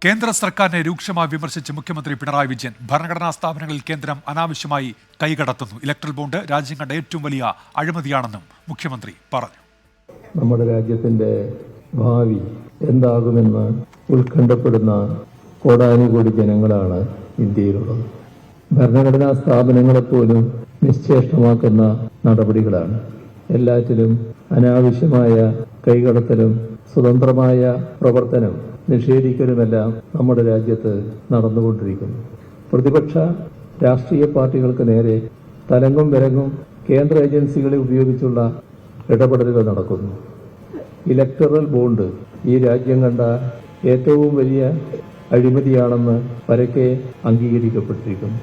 കേന്ദ്ര സർക്കാരിനെ രൂക്ഷമായി വിമർശിച്ച് മുഖ്യമന്ത്രി പിണറായി വിജയൻ. ഭരണഘടനാ സ്ഥാപനങ്ങളിൽ കേന്ദ്രം അനാവശ്യമായി കൈകടത്തുന്നു. ഇലക്ട്രൽ ബോണ്ട് രാജ്യം കണ്ട ഏറ്റവും വലിയ അഴിമതിയാണെന്നും മുഖ്യമന്ത്രി പറഞ്ഞു. നമ്മുടെ രാജ്യത്തിന്റെ ഭാവി എന്താകുമെന്ന് ഉത്കണ്ഠപ്പെടുന്ന കോടാനുകോടി ജനങ്ങളാണ് ഇന്ത്യയിലുള്ളത്. ഭരണഘടനാ സ്ഥാപനങ്ങളെപ്പോലും നിശ്ചേഷ്ടമാക്കുന്ന നടപടികളാണ്. എല്ലാറ്റിലും അനാവശ്യമായ കൈകടത്തലും സ്വതന്ത്രമായ പ്രവർത്തനം നിഷേധിക്കലുമെല്ലാം നമ്മുടെ രാജ്യത്ത് നടന്നുകൊണ്ടിരിക്കുന്നു. പ്രതിപക്ഷ രാഷ്ട്രീയ പാർട്ടികൾക്ക് നേരെ തലങ്ങും വിലങ്ങും കേന്ദ്ര ഏജൻസികളെ ഉപയോഗിച്ചുള്ള ഇടപെടലുകൾ നടക്കുന്നു. ഇലക്ടറൽ ബോണ്ട് ഈ രാജ്യം കണ്ട ഏറ്റവും വലിയ അഴിമതിയാണെന്ന് പരക്കെ അംഗീകരിക്കപ്പെട്ടിരിക്കുന്നു.